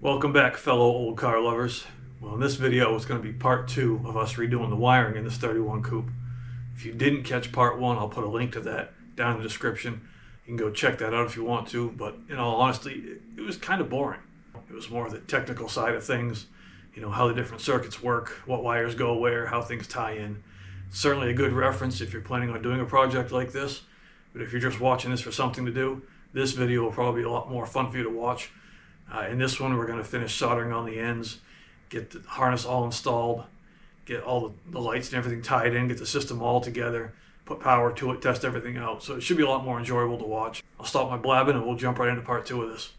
Welcome back, fellow old car lovers. Well, in this video, it's going to be part 2 of us redoing the wiring in this 31 coupe. If you didn't catch part 1, I'll put a link to that down in the description. You can go check that out if you want to, but in all honesty, it was kind of boring. It was more the technical side of things, how the different circuits work, what wires go where, how things tie in. Certainly a good reference if you're planning on doing a project like this, but if you're just watching this for something to do, this video will probably be a lot more fun for you to watch. In this one, we're going to finish soldering on the ends, get the harness all installed, get all the lights and everything tied in, get the system all together, put power to it, test everything out. So it should be a lot more enjoyable to watch. I'll stop my blabbing and we'll jump right into part 2 of this.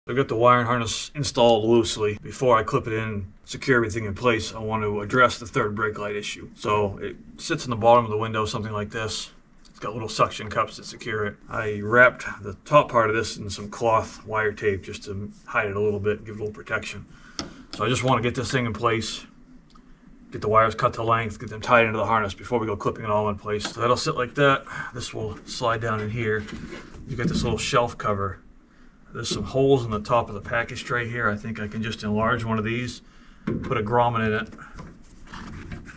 I've got the wiring harness installed loosely. Before I clip it in, secure everything in place, I want to address the third brake light issue. So it sits in the bottom of the window, something like this. It's got little suction cups that secure it. I wrapped the top part of this in some cloth wire tape just to hide it a little bit and give it a little protection. So I just want to get this thing in place, get the wires cut to length, get them tied into the harness before we go clipping it all in place. So that'll sit like that. This will slide down in here. You got this little shelf cover. There's some holes in the top of the package tray here. I think I can just enlarge one of these, put a grommet in it,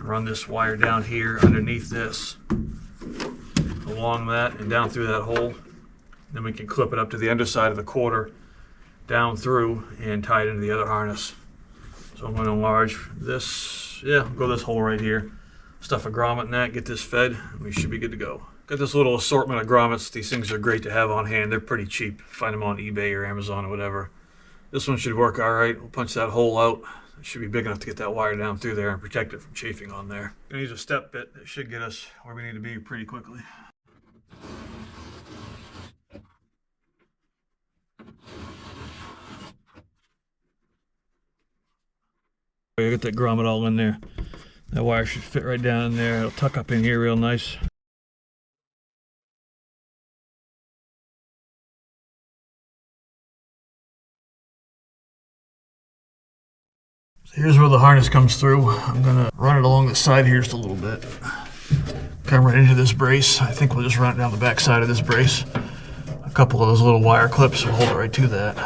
run this wire down here underneath this, along that and down through that hole. Then we can clip it up to the underside of the quarter, down through and tie it into the other harness. So I'm going to enlarge this, go this hole right here, stuff a grommet in that, get this fed, and we should be good to go. Got this little assortment of grommets. These things are great to have on hand. They're pretty cheap. Find them on eBay or Amazon or whatever. This one should work all right. We'll punch that hole out. It should be big enough to get that wire down through there and protect it from chafing on there. Gonna use a step bit that should get us where we need to be pretty quickly. You get that grommet all in there. That wire should fit right down in there. It'll tuck up in here real nice. So here's where the harness comes through. I'm gonna run it along the side here just a little bit. Come right into this brace. I think we'll just run it down the back side of this brace. A couple of those little wire clips will hold it right to that.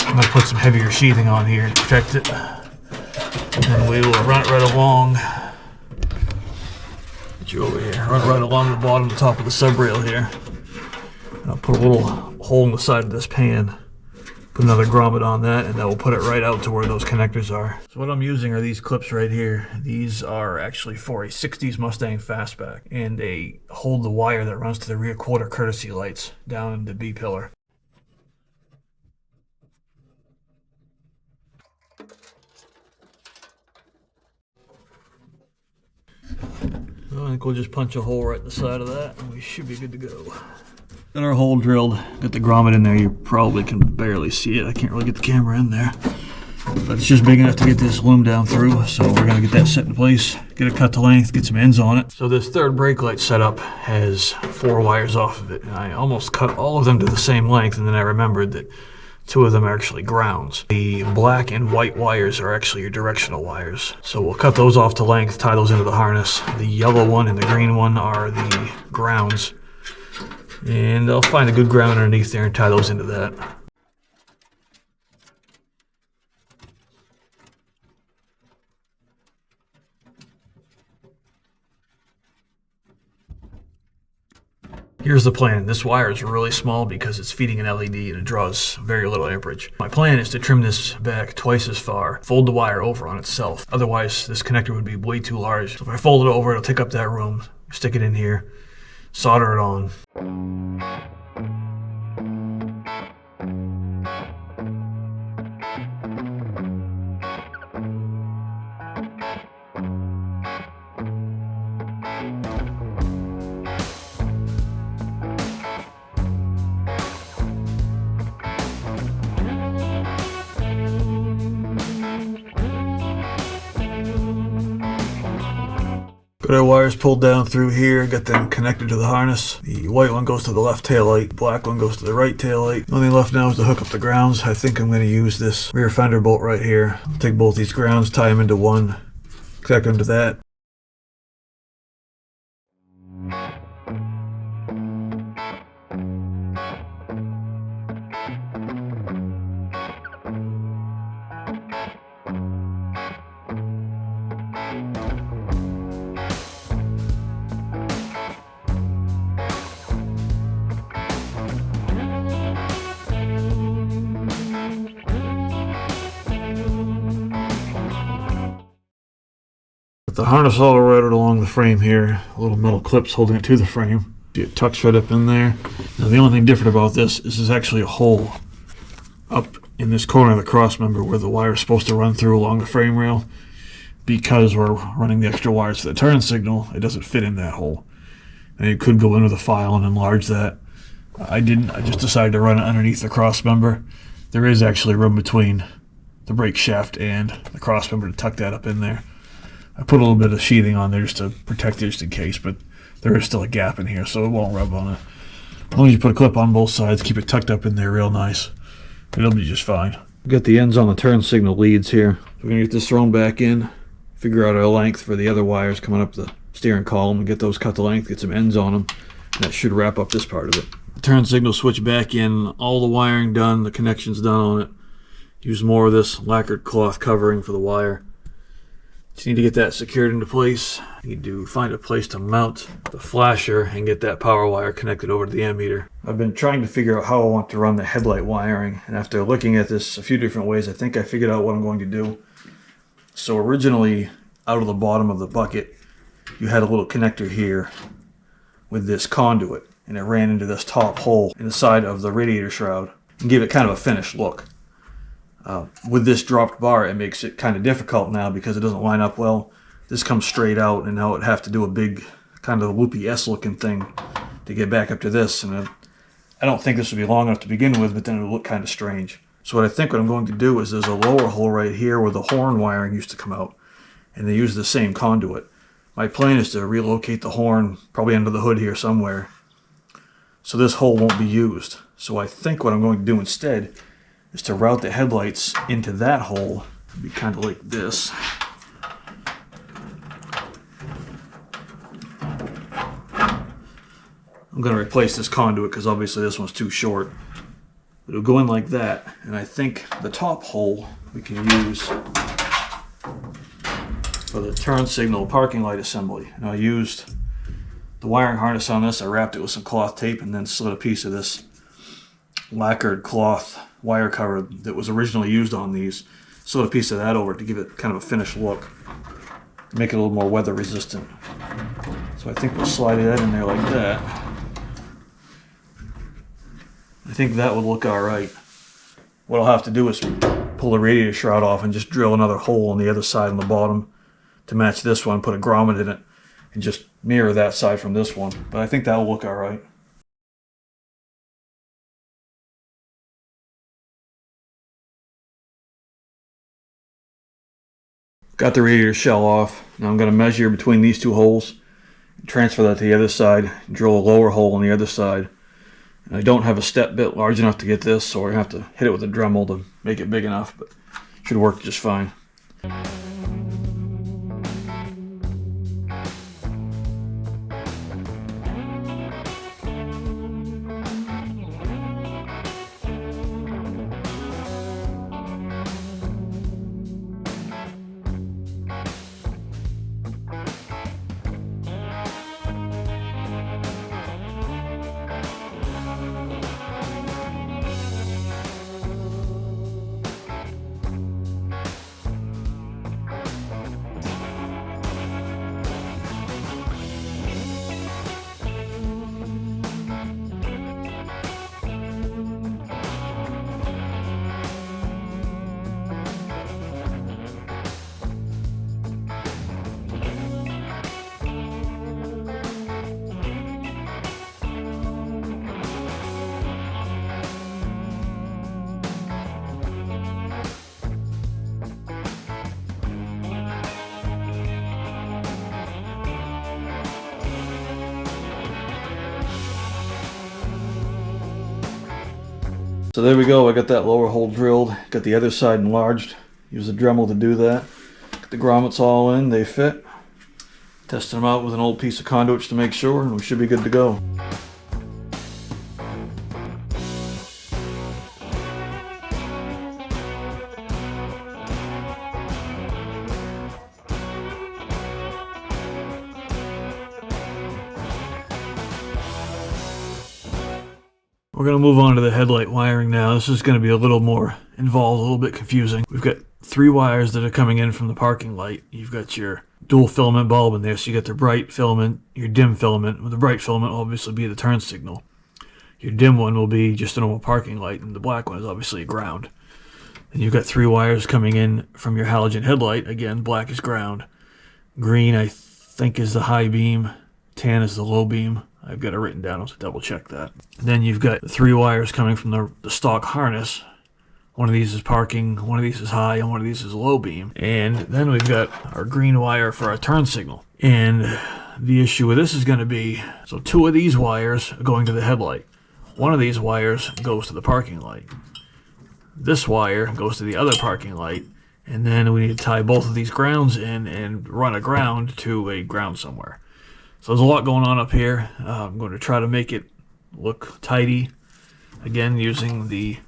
I'm gonna put some heavier sheathing on here to protect it. And we will run it right along. Get you over here. Run it right along the bottom, the top of the sub rail here. And I'll put a little hole in the side of this pan. Put another grommet on that, and that will put it right out to where those connectors are. So what I'm using are these clips right here. These are actually for a 60s Mustang Fastback, and they hold the wire that runs to the rear quarter courtesy lights down in the B pillar. I think we'll just punch a hole right in the side of that and we should be good to go. Got our hole drilled, got the grommet in there. You probably can barely see it. I can't really get the camera in there. But it's just big enough to get this loom down through, so we're going to get that set in place, get it cut to length, get some ends on it. So this third brake light setup has 4 wires off of it, and I almost cut all of them to the same length, and then I remembered that 2 of them are actually grounds. The black and white wires are actually your directional wires. So we'll cut those off to length, tie those into the harness. The yellow one and the green one are the grounds. And I'll find a good ground underneath there and tie those into that. Here's the plan. This wire is really small because it's feeding an LED and it draws very little amperage. My plan is to trim this back twice as far, fold the wire over on itself. Otherwise, this connector would be way too large. So if I fold it over, it'll take up that room, stick it in here, solder it on. Got our wires pulled down through here, got them connected to the harness. The white one goes to the left tail light, the black one goes to the right tail light. The only thing left now is to hook up the grounds. I think I'm going to use this rear fender bolt right here. I'll take both these grounds, tie them into one, connect them to that. Got the harness all routed along the frame here, little metal clips holding it to the frame. It tucks right up in there. Now the only thing different about this is there's actually a hole up in this corner of the cross member where the wire is supposed to run through along the frame rail. Because we're running the extra wires for the turn signal, it doesn't fit in that hole. And you could go into the file and enlarge that. I didn't. I just decided to run it underneath the cross member. There is actually room between the brake shaft and the cross member to tuck that up in there. I put a little bit of sheathing on there just to protect it just in case, but there is still a gap in here, so it won't rub on it. As long as you put a clip on both sides, keep it tucked up in there real nice, it'll be just fine. We've got the ends on the turn signal leads here. We're going to get this thrown back in, figure out our length for the other wires coming up the steering column, and get those cut to length, get some ends on them, and that should wrap up this part of it. The turn signal switch back in, all the wiring done, the connections done on it. Use more of this lacquered cloth covering for the wire. Just need to get that secured into place. Need to find a place to mount the flasher and get that power wire connected over to the ammeter. I've been trying to figure out how I want to run the headlight wiring, and after looking at this a few different ways, I think I figured out what I'm going to do. So originally, out of the bottom of the bucket, you had a little connector here with this conduit, and it ran into this top hole in the side of the radiator shroud and gave it kind of a finished look. With this dropped bar, it makes it kind of difficult now because it doesn't line up well. This comes straight out, and now I'd have to do a big kind of loopy S-looking thing to get back up to this, and I don't think this would be long enough to begin with, but then it would look kind of strange. So what I'm going to do is there's a lower hole right here where the horn wiring used to come out, and they use the same conduit. My plan is to relocate the horn probably under the hood here somewhere, so this hole won't be used. So I think what I'm going to do instead is to route the headlights into that hole. It'd be kind of like this. I'm going to replace this conduit because obviously this one's too short. It'll go in like that, and I think the top hole we can use for the turn signal parking light assembly. And I used the wiring harness on this. I wrapped it with some cloth tape and then slid a piece of this lacquered cloth wire cover that was originally used on these. Slid a piece of that over to give it kind of a finished look, make it a little more weather resistant. So I think we'll slide that in there like that. I think that would look alright. What I'll have to do is pull the radiator shroud off and just drill another hole on the other side on the bottom to match this one, put a grommet in it, and just mirror that side from this one. But I think that will look alright. Got the radiator shell off. Now I'm going to measure between these two holes, transfer that to the other side, drill a lower hole on the other side. And I don't have a step bit large enough to get this, so we're going to have to hit it with a Dremel to make it big enough, but it should work just fine. So there we go, I got that lower hole drilled, got the other side enlarged, use a Dremel to do that. Got the grommets all in, they fit. Tested them out with an old piece of conduit to make sure, and we should be good to go. We're going to move on to the headlight wiring now. This is going to be a little more involved, a little bit confusing. We've got 3 wires that are coming in from the parking light. You've got your dual filament bulb in there. So you got the bright filament, your dim filament. Well, the bright filament will obviously be the turn signal. Your dim one will be just a normal parking light, and the black one is obviously ground. And you've got 3 wires coming in from your halogen headlight. Again, black is ground. Green, I think, is the high beam. Tan is the low beam. I've got it written down. I'll have to double check that. Then you've got 3 wires coming from the stock harness. One of these is parking, one of these is high, and one of these is low beam. And then we've got our green wire for our turn signal. And the issue with this is going to be, so 2 of these wires are going to the headlight. One of these wires goes to the parking light. This wire goes to the other parking light. And then we need to tie both of these grounds in and run a ground to a ground somewhere. So there's a lot going on up here. I'm going to try to make it look tidy. Again, using the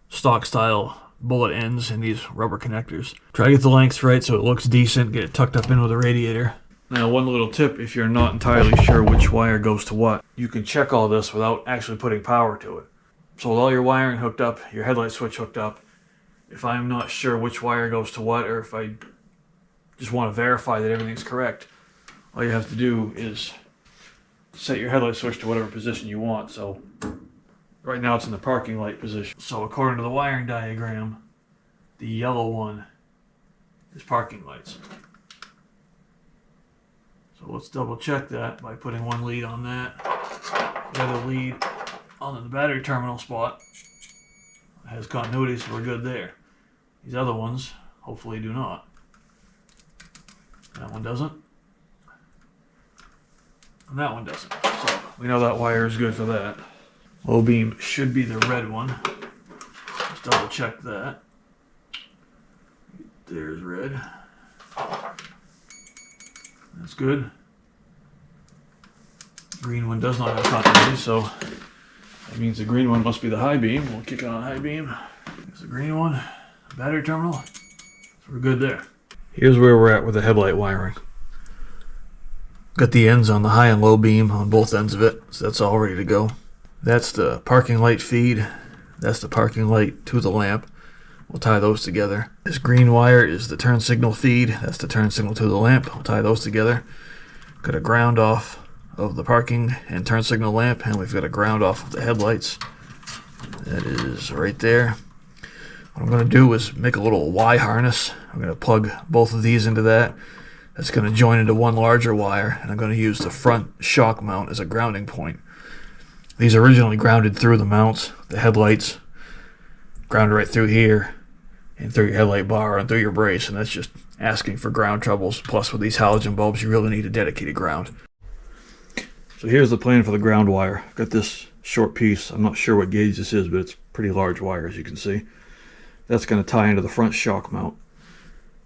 stock style bullet ends and these rubber connectors. Try to get the lengths right so it looks decent. Get it tucked up in with a radiator. Now, one little tip, if you're not entirely sure which wire goes to what, you can check all this without actually putting power to it. So with all your wiring hooked up, your headlight switch hooked up, if I'm not sure which wire goes to what, or if I just want to verify that everything's correct, all you have to do is set your headlight switch to whatever position you want. So right now it's in the parking light position. So according to the wiring diagram, the yellow one is parking lights. So let's double check that by putting one lead on that. The other lead on the battery terminal spot has continuity, so we're good there. These other ones hopefully do not. That one doesn't. And that one doesn't. So we know that wire is good for that. Low beam should be the red one. Let's double check that. There's red. That's good. Green one does not have continuity, so that means the green one must be the high beam. We'll kick it on high beam. There's the green one, battery terminal. So we're good there. Here's where we're at with the headlight wiring. Got the ends on the high and low beam on both ends of it, so that's all ready to go. That's the parking light feed. That's the parking light to the lamp. We'll tie those together. This green wire is the turn signal feed. That's the turn signal to the lamp. We'll tie those together. Got a ground off of the parking and turn signal lamp, and we've got a ground off of the headlights. That is right there. What I'm going to do is make a little Y harness. I'm going to plug both of these into that. That's going to join into one larger wire, and I'm going to use the front shock mount as a grounding point. These are originally grounded through the mounts, the headlights, grounded right through here, and through your headlight bar and through your brace, and that's just asking for ground troubles. Plus, with these halogen bulbs, you really need a dedicated ground. So here's the plan for the ground wire. I've got this short piece. I'm not sure what gauge this is, but it's pretty large wire, as you can see. That's going to tie into the front shock mount.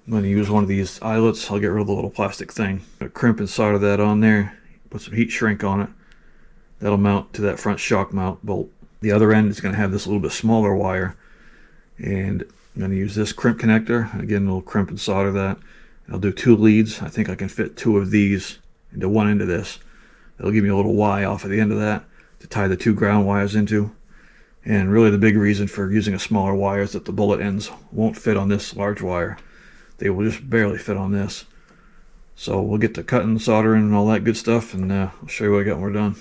I'm going to use one of these eyelets. I'll get rid of the little plastic thing. I'm going to crimp and solder that on there, put some heat shrink on it. That'll mount to that front shock mount bolt. The other end is going to have this little bit smaller wire, and I'm going to use this crimp connector. Again, we'll crimp and solder that. I'll do 2 leads. I think I can fit 2 of these into one end of this. That'll give me a little Y off at the end of that to tie the 2 ground wires into. And really the big reason for using a smaller wire is that the bullet ends won't fit on this large wire. They will just barely fit on this. So we'll get to cutting, soldering, and all that good stuff, and I'll show you what I got when we're done.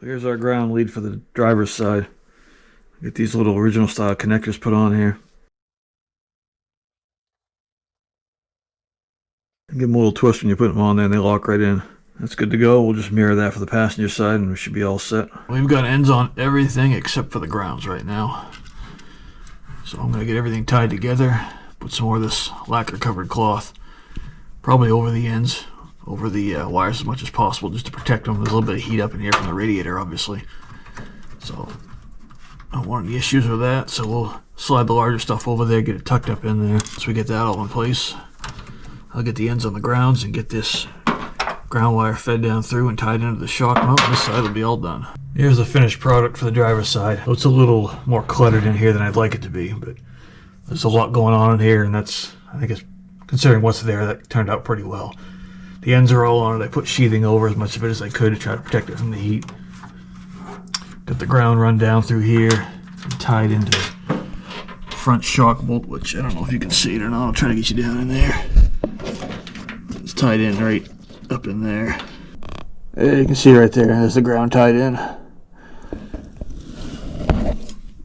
Here's our ground lead for the driver's side. Get these little original style connectors put on here. Give them a little twist when you put them on there and they lock right in. That's good to go. We'll just mirror that for the passenger side and we should be all set. We've got ends on everything except for the grounds right now. So I'm going to get everything tied together. Put some more of this lacquer covered cloth. Probably over the ends, over the wires as much as possible just to protect them. There's a little bit of heat up in here from the radiator obviously. So I don't want any issues with that. So we'll slide the larger stuff over there, get it tucked up in there. Once we get that all in place, I'll get the ends on the grounds and get this ground wire fed down through and tied into the shock mount. This side will be all done. Here's the finished product for the driver's side. So it's a little more cluttered in here than I'd like it to be, but there's a lot going on in here, and that's, I think it's, considering what's there, that turned out pretty well. The ends are all on it. I put sheathing over as much of it as I could to try to protect it from the heat. Got the ground run down through here and tied into the front shock bolt, which I don't know if you can see it or not. I'll try to get you down in there. It's tied in right up in there. You can see right there, there's the ground tied in.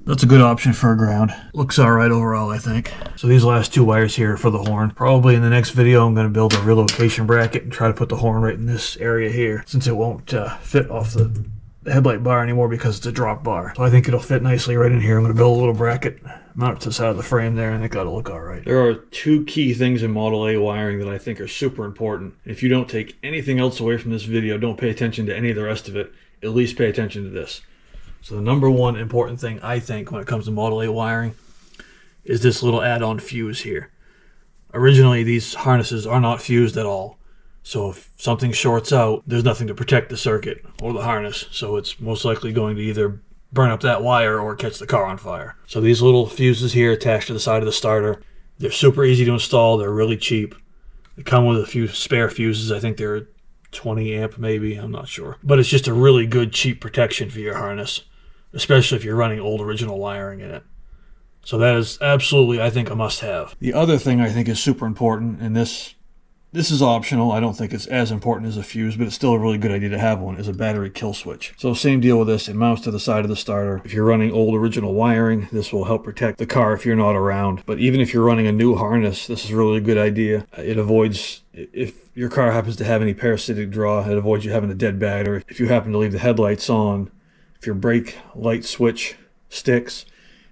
That's a good option for a ground. Looks alright overall, I think. So these last two wires here are for the horn. Probably in the next video I'm going to build a relocation bracket and try to put the horn right in this area here, since it won't fit off the headlight bar anymore because it's a drop bar. So I think it'll fit nicely right in here. I'm going to build a little bracket, mount it to the side of the frame there, and I think that'll look alright. There are two key things in Model A wiring that I think are super important. If you don't take anything else away from this video, don't pay attention to any of the rest of it, at least pay attention to this. So the number one important thing I think when it comes to Model A wiring is this little add-on fuse here. Originally these harnesses are not fused at all. So if something shorts out, there's nothing to protect the circuit or the harness. So it's most likely going to either burn up that wire or catch the car on fire. So these little fuses here attached to the side of the starter, they're super easy to install. They're really cheap. They come with a few spare fuses. I think they're 20 amp maybe, I'm not sure. But it's just a really good cheap protection for your harness, especially if you're running old original wiring in it. So that is absolutely, I think, a must-have. The other thing I think is super important, and this is optional. I don't think it's as important as a fuse, but it's still a really good idea to have one, is a battery kill switch. So same deal with this. It mounts to the side of the starter. If you're running old original wiring, this will help protect the car if you're not around. But even if you're running a new harness, this is a really good idea. It avoids, if your car happens to have any parasitic draw, it avoids you having a dead battery. If you happen to leave the headlights on, if your brake light switch sticks,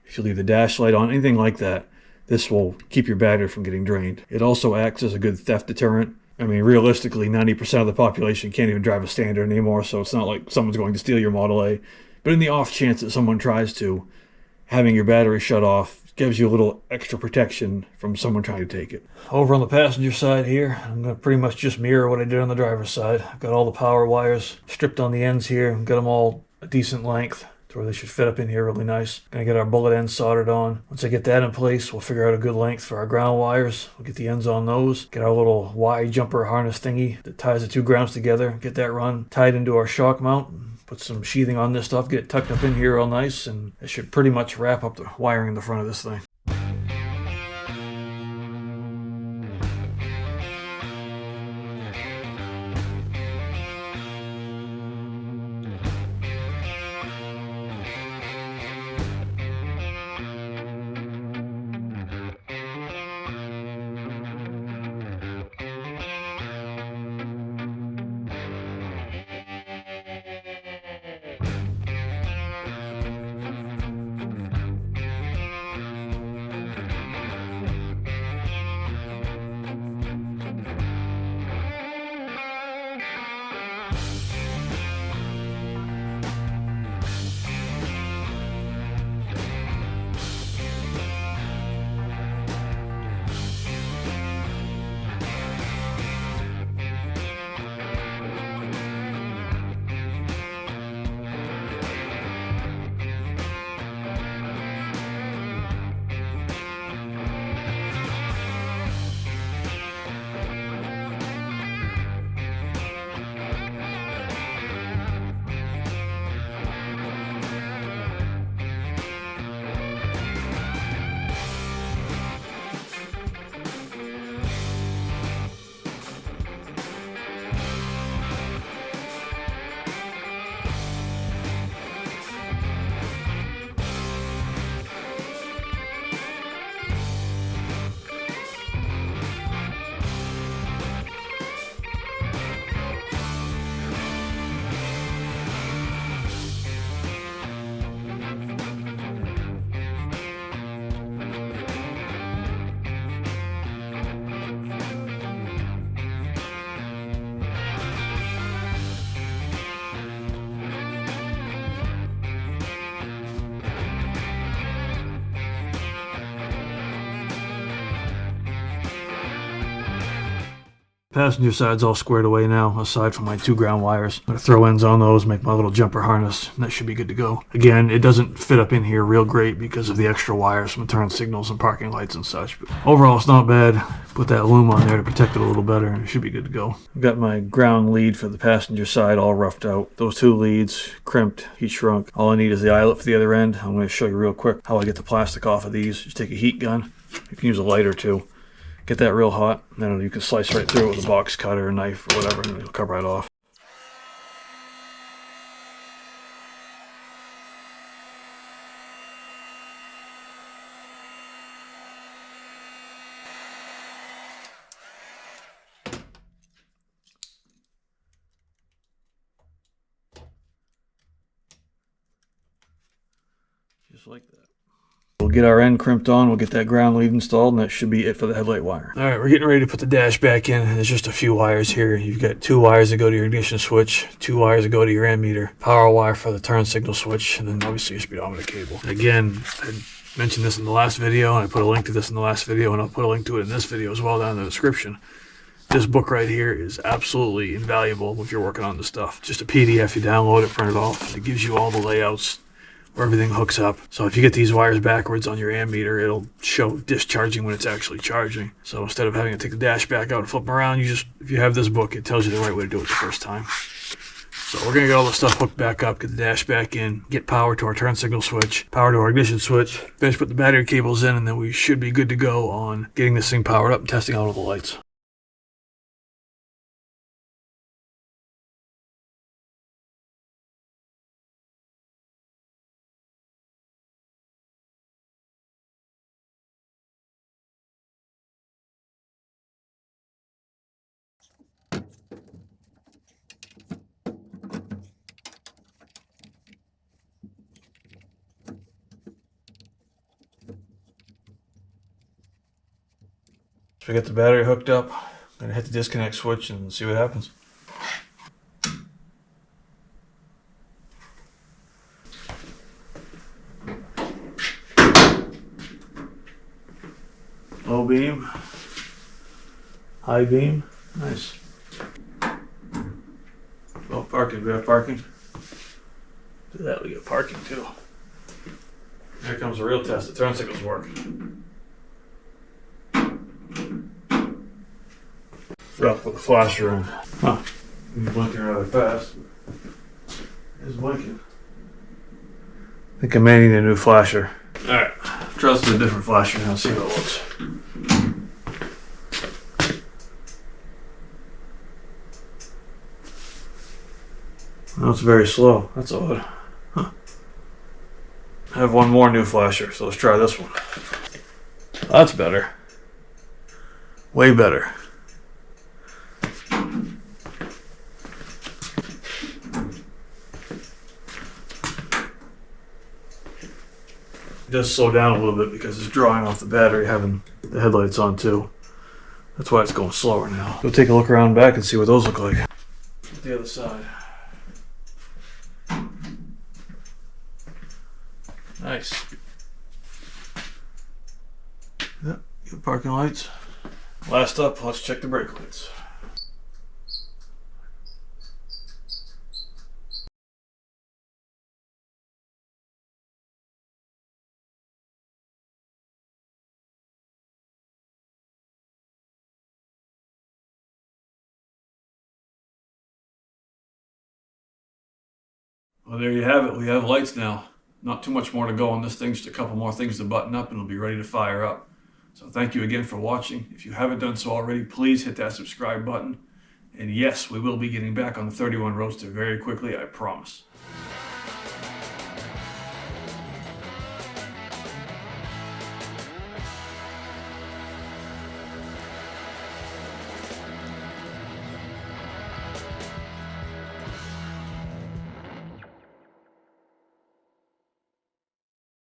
if you leave the dash light on, anything like that, this will keep your battery from getting drained. It also acts as a good theft deterrent. I mean, realistically, 90% of the population can't even drive a standard anymore, so it's not like someone's going to steal your Model A. But in the off chance that someone tries to, having your battery shut off gives you a little extra protection from someone trying to take it. Over on the passenger side here, I'm going to pretty much just mirror what I did on the driver's side. I've got all the power wires stripped on the ends here, got them all a decent length to where they should fit up in here really nice. Gonna get our bullet ends soldered on. Once I get that in place, we'll figure out a good length for our ground wires. We'll get the ends on those. Get our little Y jumper harness thingy that ties the two grounds together. Get that run tied into our shock mount. Put some sheathing on this stuff. Get it tucked up in here all nice, and it should pretty much wrap up the wiring in the front of this thing. Passenger side's all squared away now, aside from my 2 ground wires. I'm going to throw ends on those, make my little jumper harness, and that should be good to go. Again, it doesn't fit up in here real great because of the extra wires from turn signals and parking lights and such. But overall, it's not bad. Put that loom on there to protect it a little better, and it should be good to go. I've got my ground lead for the passenger side all roughed out. Those 2 leads, crimped, heat shrunk. All I need is the eyelet for the other end. I'm going to show you real quick how I get the plastic off of these. Just take a heat gun. You can use a lighter too. Get that real hot, and then you can slice right through it with a box cutter or knife or whatever, and it'll come right off. Just like that. We'll get our end crimped on, we'll get that ground lead installed, and that should be it for the headlight wire. Alright, we're getting ready to put the dash back in. There's just a few wires here. You've got 2 wires that go to your ignition switch, 2 wires that go to your ammeter, power wire for the turn signal switch, and then obviously your speedometer cable. Again, I mentioned this in the last video, and I put a link to this in the last video, and I'll put a link to it in this video as well down in the description. This book right here is absolutely invaluable if you're working on this stuff. Just a PDF, you download it, print it off, and it gives you all the layouts where everything hooks up. So if you get these wires backwards on your ammeter, it'll show discharging when it's actually charging. So instead of having to take the dash back out and flip them around, if you have this book, it tells you the right way to do it the first time. So we're going to get all the stuff hooked back up, get the dash back in, get power to our turn signal switch, power to our ignition switch, finish putting the battery cables in, and then we should be good to go on getting this thing powered up and testing out all the lights. So we get the battery hooked up. I'm going to hit the disconnect switch and see what happens. Low beam, high beam, nice. Oh, parking, we have parking. Do that, we get parking too. Here comes the real test, the turn signals work. Forgot to put the flasher in. Huh, he's blinking rather fast. It's blinking. I think I may need a new flasher. Alright, try this with a different flasher now, see how it looks. Oh, it's very slow. That's odd. Huh. I have one more new flasher, so let's try this one. That's better. Way better. It does slow down a little bit because it's drawing off the battery, having the headlights on too. That's why it's going slower now. Go take a look around back and see what those look like. The other side. Nice. Yep, good parking lights. Last up, let's check the brake lights. Well, there you have it. We have lights now. Not too much more to go on this thing, just a couple more things to button up and it'll be ready to fire up. So thank you again for watching. If you haven't done so already, please hit that subscribe button. And yes, we will be getting back on the 31 Roadster very quickly, I promise.